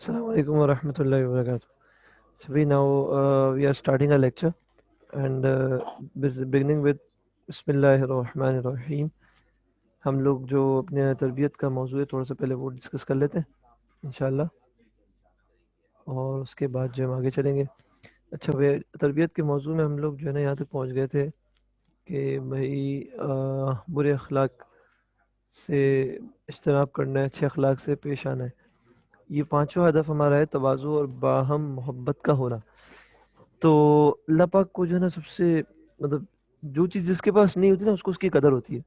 Assalamu alaikum wa rahmatullahi wa barakatuh. So we are starting a lecture and beginning with Bismillahir Rahmanir Rahim. हम लोग जो अपने तरबियत का मौजू है थोड़ा सा पहले वो डिस्कस कर लेते हैं इंशाल्लाह और उसके बाद जो हम आगे चलेंगे। अच्छा वे तरबियत के मौजू में हम लोग जो है ना यहाँ तक पहुँच गए थे कि भाई बुरे अखलाक से इज्तनाब करना है, अच्छे अखलाक से पेश आना है। ये पांचवा हदफ हमारा है तवाज़ु और बाहम मोहब्बत का होना। तो अल्लाह पाक को जो है ना सबसे मतलब जो चीज़ जिसके पास नहीं होती ना उसको उसकी कदर होती है।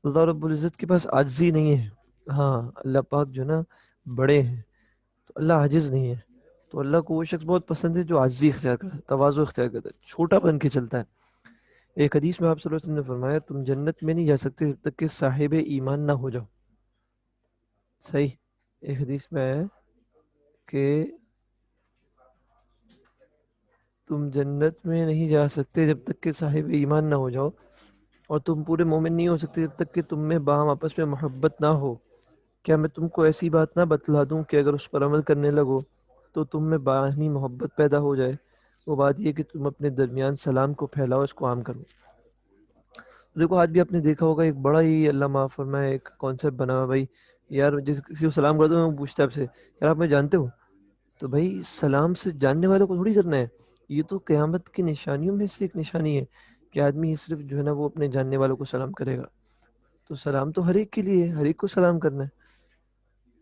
अल्लाह रब्बुल इज़्ज़त के पास आजिज़ी नहीं है। हाँ अल्लाह पाक जो है ना बड़े हैं, तो अल्लाह आजिज़ नहीं है। तो अल्लाह को वो शख्स बहुत पसंद है जो आजिज़ी इख्तियार करता है, तवाज़ु इख्तियार करता है, छोटा बन के चलता है। एक हदीस में आप सल्लल्लाहु अलैहि वसल्लम ने फरमाया तुम जन्नत में नहीं जा सकते जब तक कि साहिब ईमान ना हो जाओ। सही। एक हदीस में आया है कि तुम जन्नत में नहीं जा सकते जब तक कि साहिब ईमान ना हो जाओ, और तुम पूरे मोमिन नहीं हो सकते जब तक कि तुम में बाहम आपस में मोहब्बत ना हो। क्या मैं तुमको ऐसी बात ना बतला दूं कि अगर उस पर अमल करने लगो तो तुम में बाहमी मोहब्बत पैदा हो जाए। वो बात यह कि तुम अपने दरमियान सलाम को फैलाओ, इसको आम करो। तो देखो आज भी आपने देखा होगा एक बड़ा ही अल्लाह माफ़ फरमाए एक कॉन्सेप्ट बना हुआ भाई। यार जिस किसी को सलाम कर दो वो पूछता है आपसे यार आप मुझे जानते हो। तो भाई सलाम से जानने वालों को थोड़ी करना है। ये तो क़यामत की निशानियों में से एक निशानी है कि आदमी सिर्फ जो है ना वो अपने जानने वालों को सलाम करेगा। तो सलाम तो हर एक के लिए है, हर एक को सलाम करना है।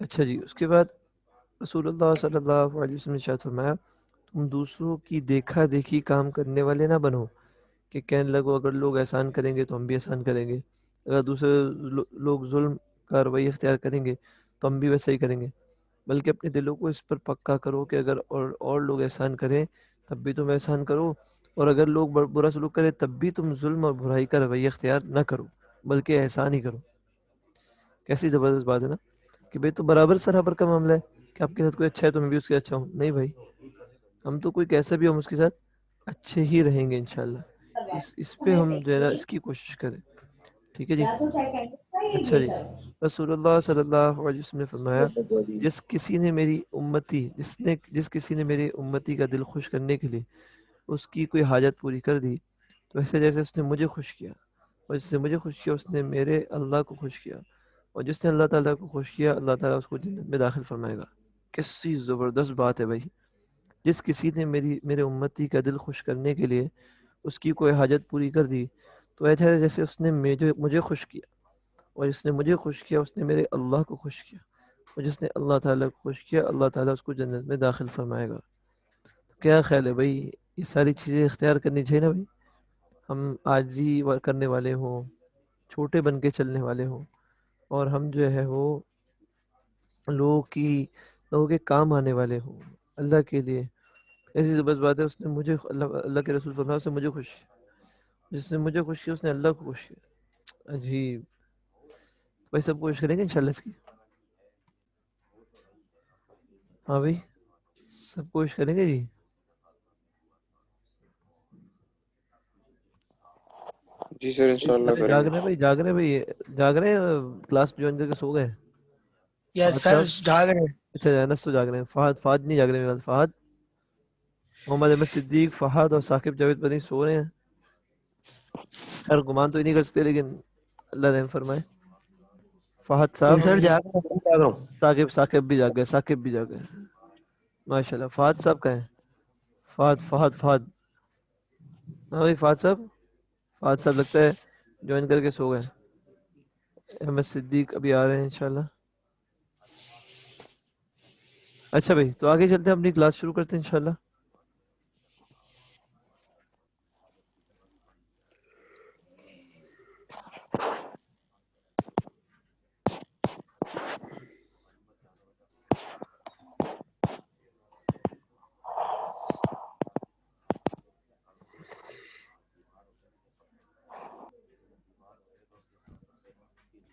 अच्छा जी, उसके बाद रसूलुल्लाह सल्लल्लाहु अलैहि वसल्लम ने इरशाद फरमाया तुम दूसरों की देखा देखी काम करने वाले ना बनो कि कहने लगो अगर लोग एहसान करेंगे तो हम भी एहसान करेंगे, अगर दूसरे लोग जुल्म का रवैया इख्तियार करेंगे तो हम भी वैसा ही करेंगे। बल्कि अपने दिलों को इस पर पक्का करो कि अगर और लोग एहसान करें तब भी तुम एहसान करो, और अगर लोग बुरा सलूक करें तब भी तुम जुल्म और बुराई का रवैया इख्तियार ना करो बल्कि एहसान ही करो। कैसी ज़बरदस्त बात है ना कि भाई तो बराबर सराबर का मामला है कि आपके साथ कोई अच्छा है तो मैं भी उसके अच्छा हूँ। नहीं भाई, हम तो कोई कैसा भी हम उसके साथ अच्छे ही रहेंगे इंशाल्लाह। इस पे हम जो है ना इसकी कोशिश करें। ठीक है जी। अच्छा जी, रसूलुल्लाह सल्लल्लाहु अलैहि वसल्लम ने फरमाया जिस किसी ने मेरी उम्मती का दिल खुश करने के लिए उसकी कोई हाजत पूरी कर दी तो ऐसे जैसे उसने मुझे खुश किया, और जिसने मुझे खुश किया उसने मेरे अल्लाह को खुश किया, और जिसने अल्लाह ताला को खुश किया अल्लाह ताला उसको जन्नत में दाखिल फरमाएगा। कैसी ज़बरदस्त बात है भाई। जिस किसी ने मेरे उम्मती का दिल खुश करने के लिए उसकी कोई हाजत पूरी कर दी तो ऐसा है जैसे उसने मुझे मुझे खुश किया, और जिसने मुझे खुश किया उसने मेरे अल्लाह को खुश किया, और जिसने अल्लाह ताला को खुश किया अल्लाह ताला उसको जन्नत में दाखिल फरमाएगा। क्या ख्याल है भाई, ये सारी चीज़ें इख्तियार करनी चाहिए ना भाई। हम आजी करने वाले हों, छोटे बन के चलने वाले हों, और हम जो है वो लोगों की लोगों के काम आने वाले हों अल्लाह के लिए। ऐसी ज़बरदस्त बात है उसने मुझे अल्लाह अल्लाह के रसूल फरमाया उसने मुझे खुश किया, जिसने मुझे खुश किया उसने अल्लाह को खुश किया। अजीब। भाई सब कोशिश करेंगे इंशाल्लाह इसकी। हाँ भाई, सब कोशिश करेंगे जी। जी सर, भाई इंशाल्लाह सारे जाग करेंगे। रहे हैं भाई, जाग रहे हैं भाई, जाग रहे हैं, क्लास ज्वाइन करके सो गए। यस फहद सर, साहब। जाग रहे हैं। अच्छा अनस तो जाग रहे हैं, फहद फहद नहीं जाग रहे मेरे ख्याल। फहद, मोहम्मद अहमद सिद्दीक, फहद और साकिब जावेद पता नहीं सो रहे हैं। खैर गुमान तो ही नहीं कर सकते लेकिन अल्लाह रहम फरमाए। फहद नहीं साहब। सर, जाग रहे हैं, सर, जाग रहा हूँ। साकिब साकिब भी जाग गए, साकिब भी जाग गए। माशाल्लाह। फहद साहब कहाँ हैं? फहद फहद फहद। हाँ भाई फहद साहब। फहद साहब लगता है ज्वाइन करके सो गए। अहमद सिद्दीक अभी आ रहे हैं इंशाल्लाह। अच्छा भाई तो आगे चलते हैं, अपनी क्लास शुरू करते हैं इंशाल्लाह।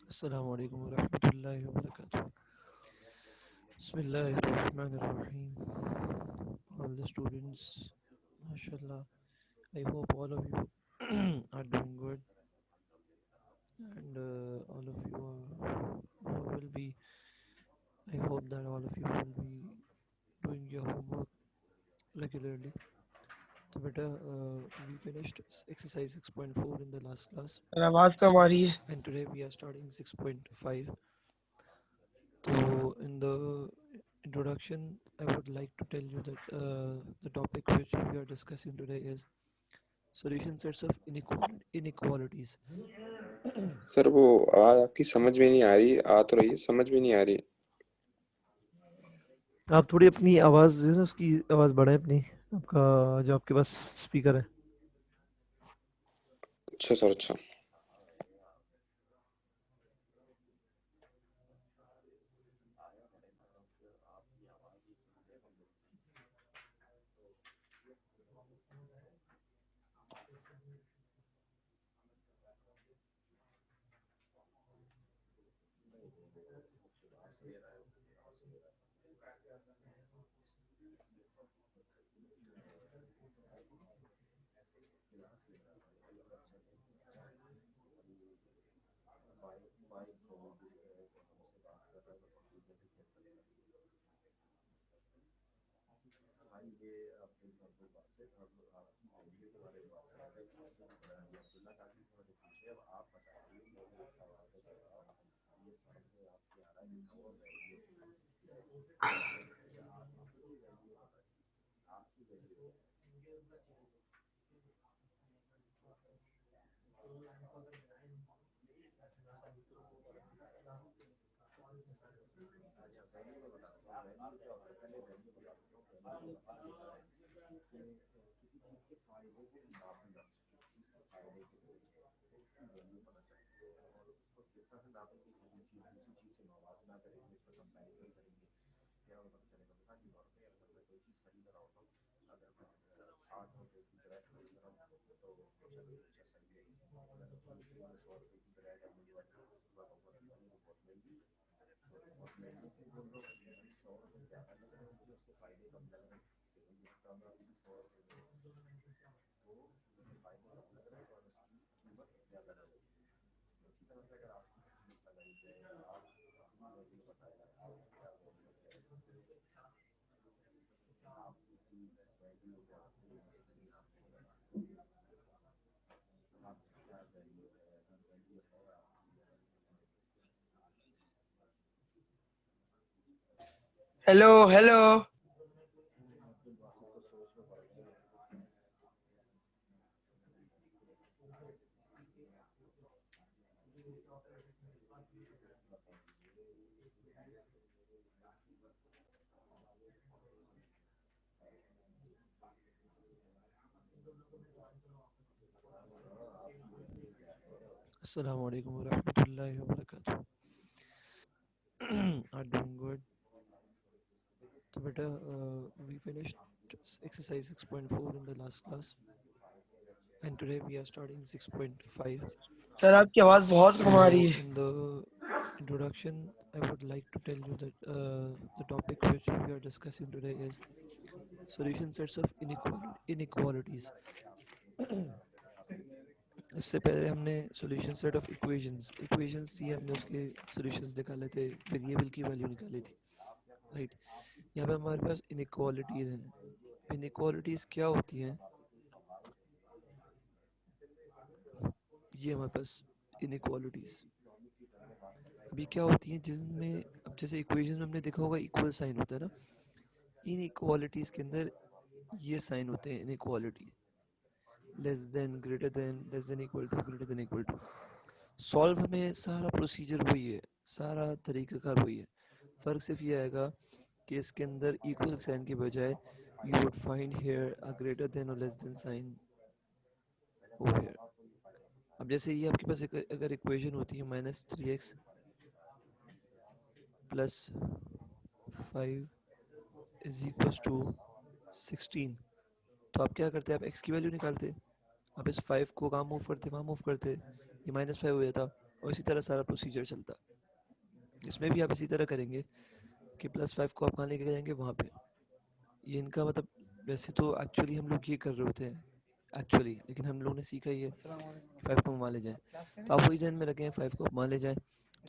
अस्सलामु अलैकुम वरहमतुल्लाहि वबरकातुहू। Bismillahirrahmanirrahim. All the students, mashallah, I hope all of you are doing good, and all of you will be, I hope that all of you will be your homework regularly. So beta, we finished exercise 6.4 in the last class, sir आवाज कम आ रही है। and today we are starting 6.5. So in the introduction, I would like to tell you that the topic which we are discussing today is solution sets of inequalities. Sir वो आवाज आपकी समझ में नहीं आ रही, आ तो रही है, समझ में नहीं आ रही। आप थोड़ी अपनी आवाज़ जो है ना उसकी आवाज़ बढ़ाएं अपनी, आपका जो आपके पास स्पीकर है। अच्छा सर, अच्छा। Hello hello. Assalamu alaikum wa rahmatullahi wa barakatuh. Are doing good. So beta, we finished exercise 6.4 in the last class, and today we are starting 6.5. Sir आपकी आवाज बहुत कम आ रही So है। in the introduction, I would like to tell you that the topic which we are discussing today is solution sets of inequalities. इससे पहले हमने solution set of equations थी, हमने उसके सॉल्यूशंस निकाले थे, वेरिएबल की वैल्यू निकाली थी, राइट। यहाँ पे हमारे पास इनइक्वालिटीज़ हैं। इनइक्वालिटीज़ क्या होती हैं? ये हमारे पास इनइक्वालिटीज़ अभी क्या होती हैं जिनमें, अब जैसे इक्वेशन में हमने देखा होगा इक्वल साइन होता है ना, इन इक्वालिटीज़ के अंदर ये साइन होते हैं inequality, less than, greater than, less than equal to, greater than equal to. Solve हमें सारा प्रोसीजर वही है, सारा तरीक़ाकार वही है, फ़र्क सिर्फ ये आएगा कि इसके अंदर इक्वल साइन की बजाय you would find here a greater than और less than sign over here. अब जैसे ये आपके पास अगर इक्वेशन होती है -3x plus 5 is equal to 16, तो आप क्या करते हैं? आप x की वैल्यू निकालते, आप इस 5 को कहाँ मूव करते, वहाँ मूव करते, ये -5 हो जाता, और इसी तरह सारा प्रोसीजर चलता। इसमें भी आप इसी तरह करेंगे कि +5 को आप कहाँ लेके जाएंगे, वहाँ पे। ये इनका मतलब, वैसे तो एक्चुअली हम लोग ये कर रहे होते हैं एक्चुअली, लेकिन हम लोगों ने सीखा ये 5 को मान ले जाएं, तो आप वही जहन में रखें 5 को मान ले जाएं,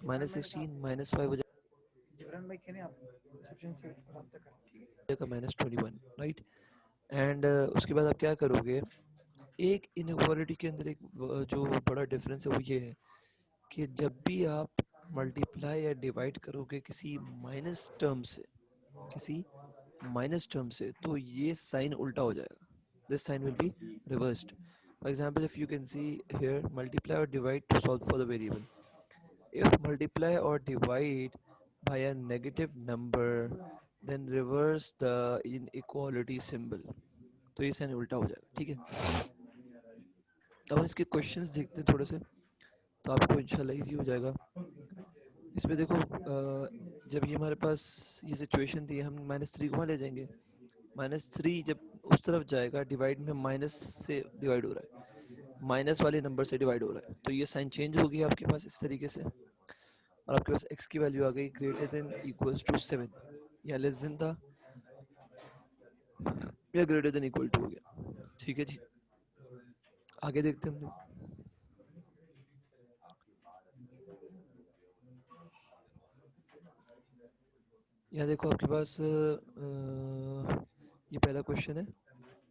-16 -5 हो जाए। का -21, राइट। एंड उसके बाद आप क्या करोगे, एक इनइक्वालिटी के अंदर एक जो बड़ा डिफरेंस है वो ये है कि जब भी आप मल्टीप्लाई या डिवाइड करोगे किसी माइनस टर्म से, तो ये साइन उल्टा हो जाएगा. This sign will be reversed. For example, if you can see here, multiply और divide to solve for the variable. If multiply or divide by a negative number, then reverse the inequality symbol. तो ये sign उल्टा हो जाएगा, ठीक है. अब हम इसके क्वेश्चंस देखते हैं थोड़े से, तो आपको इंशाल्लाह इजी हो जाएगा. इसमें देखो, जब ये हमारे पास ये सिचुएशन थी, हम -3 को वहाँ ले जाएंगे. -3 जब उस तरफ जाएगा, डिवाइड में माइनस से डिवाइड हो रहा है, माइनस वाले नंबर से डिवाइड हो रहा है, तो ये साइन चेंज होगी आपके पास इस तरीके से. और आपके पास x की वैल्यू आ गई ग्रेटर देन इक्वल्स टू 7, या लेस देन था या ग्रेटर देन इक्वल टू हो गया. ठीक है जी, आगे देखते हैं हम लोग. यहाँ देखो आपके पास ये पहला क्वेश्चन है.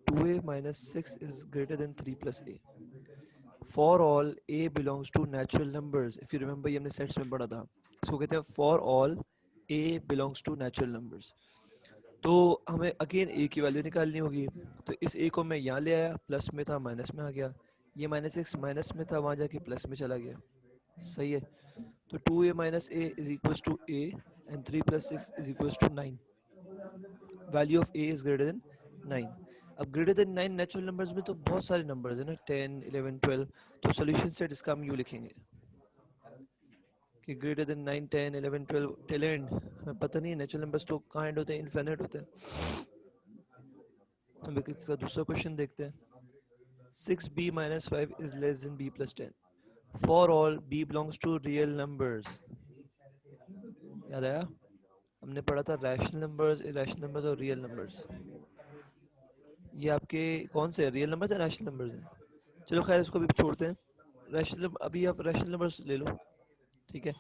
2a minus 6 is greater than 3 plus a. For all a belongs to natural numbers. If you remember, ये हमने सेट्स में पढ़ा था. इसको कहते हैं for all a belongs to natural numbers. तो हमें अगेन a की वैल्यू निकालनी होगी. तो इस a को मैं यहाँ ले आया, प्लस में था माइनस में आ गया. ये -6 माइनस में था, वहाँ जाके प्लस में चला गया. सही है. तो 2a minus a is equals to a and 3 plus 6 is equals to 9. Value of a is greater than 9. अब ग्रेटर देन 9 नेचुरल नंबर्स में तो बहुत सारे नंबर्स है ना, 10, 11, 12. तो सॉल्यूशन सेट इसका हम यूँ लिखेंगे कि ग्रेटर देन 9, 10, 11, 12 टिल एंड. हमें पता नहीं है, नेचुरल नंबर्स तो कहाँ एंड होते हैं, इनफिनिट होते हैं. हम इसका दूसरा क्वेश्चन देखते हैं. 6b minus 5 is less than b plus 10. For all b belongs to real numbers. याद आया, हमने पढ़ा था रैशनल नंबर्स, इरेशनल नंबर्स और रियल नंबर्स. ये आपके कौन से रियल नंबर्स या रैशनल नंबर्स हैं? चलो खैर, इसको भी छोड़ते हैं. रैशनल, अभी आप रैशनल नंबर्स ले लो, ठीक है.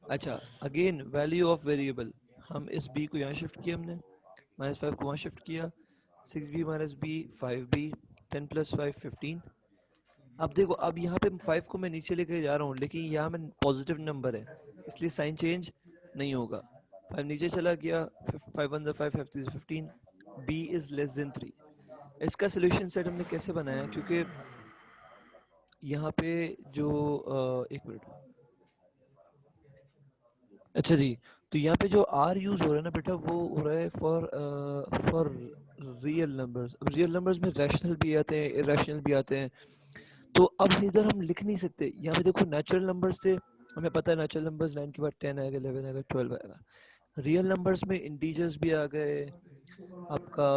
अच्छा, अगेन वैल्यू ऑफ वेरिएबल. हम इस b को यहाँ शिफ्ट किया, हमने -5 को वहाँ शिफ्ट किया. 6b minus b 5b, 10 plus 5 15. अब देखो, अब यहाँ पे 5 को मैं नीचे लेके जा रहा हूँ, लेकिन यहाँ में पॉजिटिव नंबर है, इसलिए साइन चेंज नहीं होगा. 5 नीचे चला गया, 5 1 5 5 3 15. b is less than 3. इसका सोल्यूशन सेट हमने कैसे बनाया, क्योंकि यहाँ पे जो एक मिनट, अच्छा जी, तो यहाँ पे जो r यूज हो रहा है ना बेटा, वो हो रहा है फॉर रियल नंबर्स. अब रियल नंबर्स में रैशनल भी आते हैं, इरेशनल भी आते हैं. तो अब इधर हम लिख नहीं सकते. यहाँ पे देखो, नेचुरल नंबर्स थे, हमें पता है नेचुरल नंबर्स 9 के बाद 10 आएगा, 11 आएगा, 12 आएगा. रियल नंबर्स में इंटीजर्स भी आ गए, आपका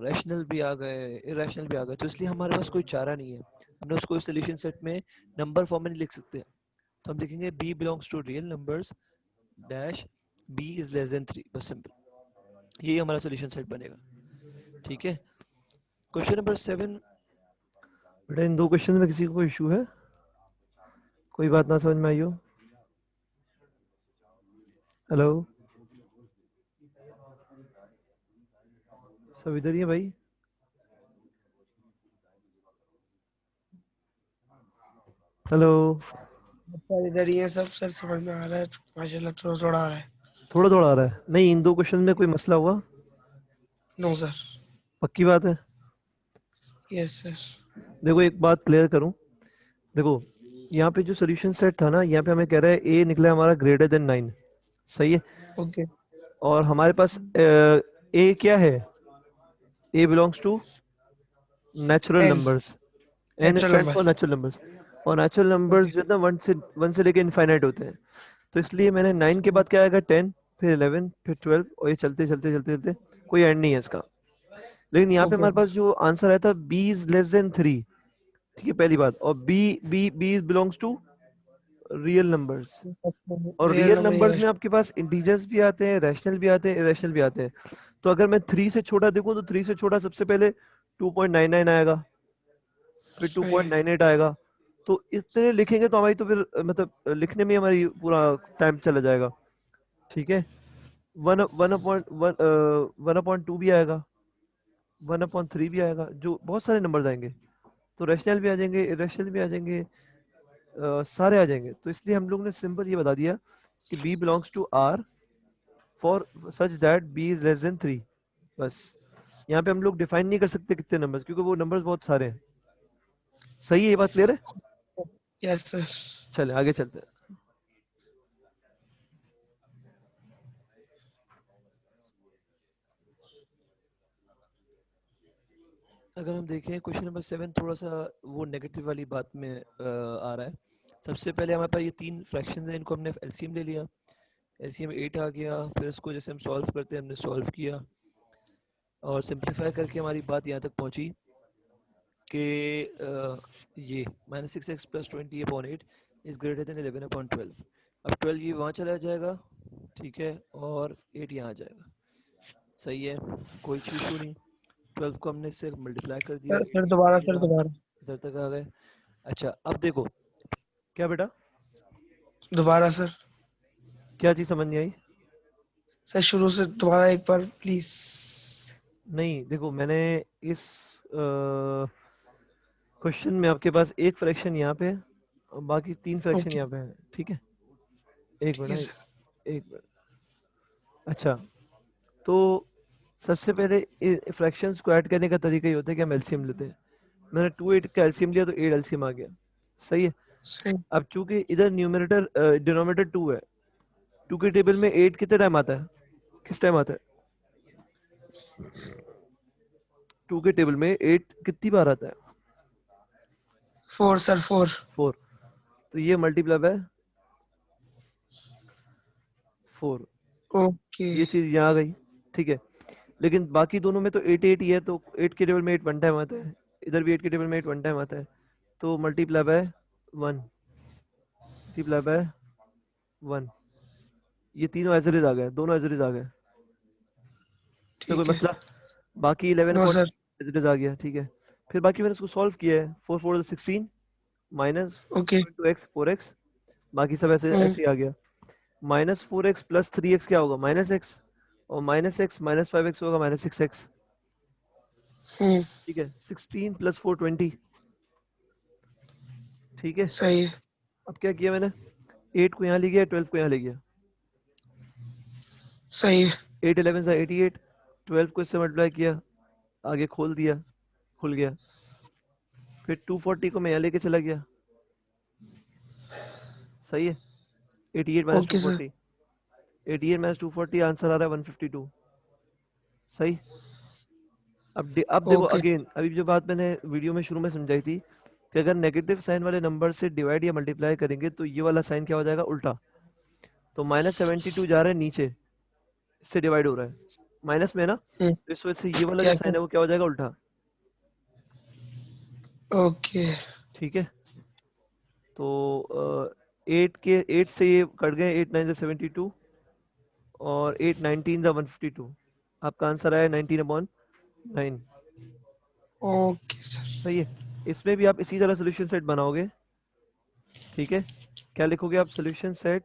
रैशनल भी आ गए, इरेशनल भी आ गए. तो इसलिए हमारे पास कोई चारा नहीं है, हमने उसको सोल्यूशन सेट में नंबर फॉर्म में नहीं लिख सकते. तो हम लिखेंगे b belongs to real numbers dash b is less than 3. बस सिंपल, यही हमारा सोल्यूशन सेट बनेगा. ठीक है. Question number 7. बेटा, इन दो क्वेश्चन में किसी को कोई इशू है? कोई बात ना समझ में आई हो? हेलो, सब इधर ही है भाई? हेलो, सर इधर ही है सब. सर समझ में आ रहा है माशाल्लाह, थोड़ा थोड़ा आ रहा है. थोड़ा थोड़ा आ रहा है? नहीं, इन दो क्वेश्चन में कोई मसला हुआ? No sir. पक्की बात है? Yes sir. देखो, एक बात क्लियर करूं. देखो, यहाँ पे जो सोल्यूशन सेट था ना, यहाँ पे हमें कह रहा है a निकला हमारा ग्रेटर देन 9. सही है. ओके. और हमारे पास a क्या है? a belongs to natural N numbers. n natural stands for number. Natural numbers. और नेचुरल नंबर्स ओके. जो है ना, 1 से लेके इनफाइनाइट होते हैं. तो इसलिए मैंने 9 के बाद क्या आएगा, 10, फिर 11, फिर 12, और ये चलते चलते चलते चलते कोई एंड नहीं है इसका. लेकिन यहाँ पे ओके. हमारे पास जो आंसर आया था, b इज लेस देन 3. ठीक है, पहली बात. और b belongs to real numbers. और रियल रियल नंबर नंबर्स या में आपके पास इंटीजर्स भी आते हैं, रैशनल भी आते हैं, इरेशनल भी आते हैं. तो अगर मैं 3 से छोटा देखूं, तो 3 से छोटा सबसे पहले 2.99 आएगा, फिर सही है. 2.98 आएगा. तो इतने लिखेंगे तो हमारी तो फिर मतलब लिखने में हमारी पूरा टाइम चला जाएगा. ठीक है. वन वन अपॉइंट वन 1/2 भी आएगा, 1/3 भी आएगा, जो बहुत सारे नंबर्स आएंगे। तो रैशनल भी आ जाएंगे, इरेशनल भी आ जाएंगे, सारे आ जाएंगे। तो इसलिए हम लोग ने सिंपल ये बता दिया कि b belongs to r for such that b is less than 3। बस यहाँ पे हम लोग डिफाइन नहीं कर सकते कितने नंबर्स, क्योंकि वो नंबर्स बहुत सारे हैं। सही है, ये बात क्लियर है? Yes sir. चले आगे चलते हैं। अगर हम देखें क्वेश्चन नंबर 7, थोड़ा सा वो नेगेटिव वाली बात में आ रहा है। सबसे पहले हमारे पास ये 3 फ्रैक्शंस हैं, इनको हमने एलसीएम ले लिया, एलसीएम 8 आ गया। फिर इसको जैसे हम सॉल्व करते हैं, हमने सॉल्व किया और सिंप्लीफाई करके हमारी बात यहाँ तक पहुँची कि ये -6x+20/8 इज ग्रेटर देन 11/12। अब 12 ये वहाँ चला जाएगा, ठीक है, और 8 यहाँ आ जाएगा। सही है, कोई इशू नहीं। 12 को हमने इससे मल्टीप्लाई कर दिया, सर 8 दोबारा, सर पूरा दोबारा, इधर तक आ गए। अच्छा अब देखो, क्या बेटा, दोबारा सर। क्या चीज़ समझ नहीं आई? सर शुरू से दोबारा एक बार प्लीज। नहीं देखो, मैंने इस क्वेश्चन में आपके पास एक फ्रैक्शन यहाँ पे है और बाकी 3 फ्रैक्शन ओके, यहाँ पे है, ठीक है? एक ठीक है मिनट, सर। एक मिनट। अच्छा, तो सबसे पहले फ्रैक्शंस को ऐड करने का तरीका ये होता है कि हम एलसीएम लेते हैं। मैंने 2 8 का एलसीएम लिया तो 8 एलसीएम आ गया। सही है। सही। अब चूंकि इधर न्यूमरेटर डिनोमिनेटर 2 है, 2 के टेबल में 8 कितने टाइम आता है, किस टाइम आता है? 2 के टेबल में 8 कितनी बार आता है? 4 सर, 4। 4। तो ये मल्टीप्लाई बाय 4, ओके। ये चीज यहाँ आ गई, ठीक है। लेकिन बाकी दोनों में तो 8 8 ही है, तो 8 के टेबल में 8 वन टाइम आता है, इधर भी 8 के टेबल में 8 वन टाइम आता है। तो मल्टीप्लाई बाय 1, मल्टीप्लाई बाय 1, ये तीनों एज इट इज आ गए, दोनों एज इट इज आ गए। इसमें कोई ठीक है। मसला? बाकी 11 नो अपॉइंट सर। एज इट इज आ गया, ठीक है। फिर बाकी मैंने इसको सॉल्व किया है, 4 4 16 माइनस ओके। 4x 4x, बाकी सब ऐसे हम्म। ऐसे ही आ गया। -4x + 3x क्या होगा? -x, और -x -5x होगा -6x, हम्म। ठीक है। 16 + 4 20, ठीक है। सही है। अब क्या किया मैंने, 8 को यहाँ ले गया, 12 को यहाँ ले गया। सही है। 8 11 सा 88, 12 को इससे मल्टीप्लाई किया, आगे खोल दिया, खुल गया। फिर 240 को मैं यहाँ लेके चला गया, सही है। 88 - ओके सर। 240, 88 - 240 आंसर आ रहा है 152, सही। अब देखो ओके। अगेन, अभी जो बात मैंने वीडियो में शुरू में समझाई थी कि अगर नेगेटिव साइन वाले नंबर से डिवाइड या मल्टीप्लाई करेंगे तो ये वाला साइन क्या हो जाएगा, उल्टा। तो -72 जा रहा है नीचे, इससे डिवाइड हो रहा है, माइनस में है ना, हम्म। तो इस वजह से ये वाला जो क्या साइन क्या? है वो क्या हो जाएगा, उल्टा, ओके। ठीक है। तो 8 से ये कट गए, 8 9 72, और 8 19 152। आपका आंसर आया 19/9, ओके सर। सही है। इसमें भी आप इसी तरह सोल्यूशन सेट बनाओगे, ठीक है। क्या लिखोगे आप, solution set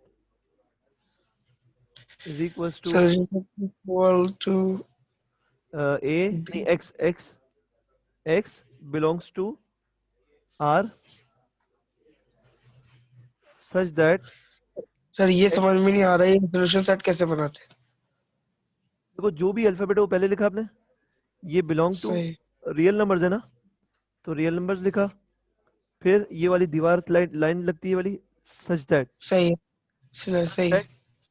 is equals to sir equal to A नहीं, B. x belongs to r such that, sir ये समझ में नहीं आ रहा है, सोल्यूशन सेट कैसे बनाते हैं? देखो जो भी अल्फाबेट है वो पहले लिखा आपने, ये बिलोंग टू सही। रियल नंबर्स है ना, तो रियल नंबर्स लिखा। फिर ये वाली दीवार लाइन लाइन लगती है वाली, सच दैट, सही है। सही है।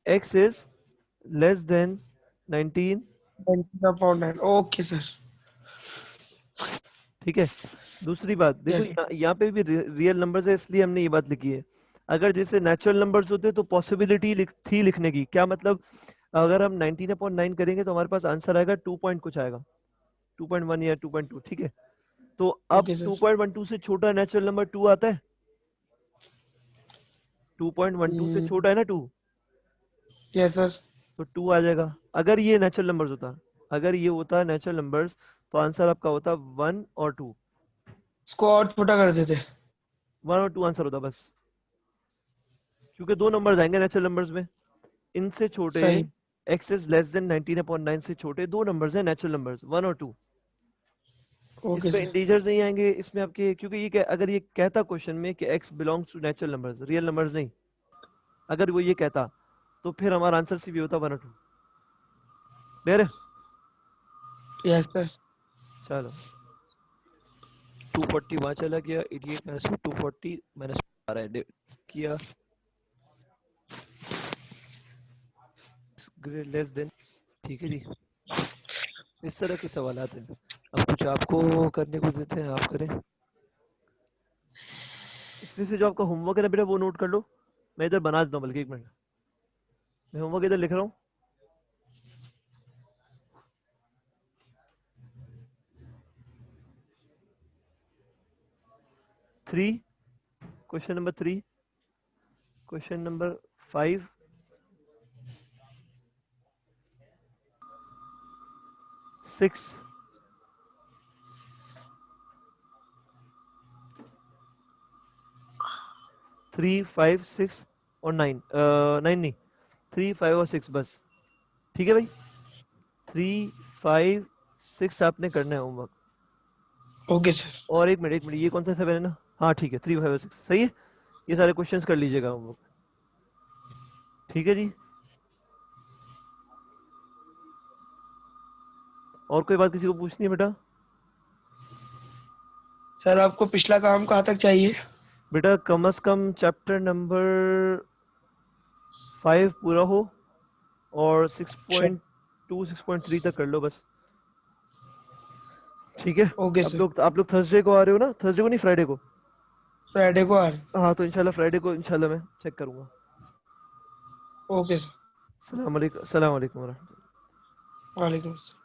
x is less then 19, 19/9। Okay sir. ठीक है। दूसरी बात देखो, यस। यहाँ पे भी रियल नंबर्स है, इसलिए हमने ये बात लिखी है। अगर जैसे नेचुरल नंबर्स होते तो पॉसिबिलिटी थी लिखने की, क्या मतलब, अगर हम 19/9 करेंगे तो हमारे पास आंसर आएगा 2 पॉइंट कुछ आएगा, 2.1 या 2.2, ठीक है। तो अब ओके सर। 2.12 से छोटा नेचुरल नंबर 2 आता है, 2.12 से छोटा है ना 2, यस सर। तो 2 आ जाएगा। अगर ये नेचुरल नंबर्स होता, अगर ये होता नेचुरल नंबर्स, तो आंसर आपका होता 1 और 2, इसको और छोटा कर देते। 1 और 2 आंसर होता बस, क्योंकि 2 नंबर्स आएंगे नेचुरल नंबर्स में, इनसे छोटे सही। x इज लेस देन 19/9 से छोटे दो नंबर्स हैं, नेचुरल नंबर्स 1 और 2। ओके इसमें सर। इंटीजर्स नहीं आएंगे इसमें आपके, क्योंकि अगर ये कहता क्वेश्चन में कि x belongs to natural numbers, real numbers नहीं, अगर वो ये कहता तो फिर हमारा आंसर सी भी होता 1 और 2। क्लियर है? Yes sir. चलो 240 वहां चला गया, 88 माइनस 240 माइनस आ रहा है किया लेस देन। ठीक है जी, इस तरह के सवाल आते हैं। अब कुछ आपको करने को देते हैं, आप करें। इसमें से जो आपका होमवर्क है ना बेटा वो नोट कर लो, मैं इधर बना देता हूँ, बल्कि 1 मिनट मैं होमवर्क इधर लिख रहा हूँ। क्वेश्चन नंबर 3, क्वेश्चन नंबर 5, 6, 3, 5, 6 और 9, 9 नहीं 3, 5 और 6 बस। ठीक है भाई, 3, 5, 6 आपने करना है होमवर्क। Okay sir. और 1 मिनट ये कौन सा 7 है ना? हाँ ठीक है, 3, 5 और 6 सही है। ये सारे क्वेश्चंस कर लीजिएगा होमवर्क। ठीक है जी, और कोई बात किसी को पूछनी है बेटा? सर आपको पिछला काम कहाँ तक चाहिए? बेटा कम से कम चैप्टर नंबर 5 पूरा हो और 6.2 6.3 तक कर लो बस। ठीक है, ओके सर। आप लोग थर्सडे को आ रहे हो ना? थर्सडे को नहीं, फ्राइडे को। फ्राइडे को आ रहे हैं। हाँ तो इंशाल्लाह फ्राइडे को इंशाल्लाह मैं चेक करूंगा। Okay sir. सलाम अलैकुम, सलाम अलैकुम। वालेकुम अस्सलाम।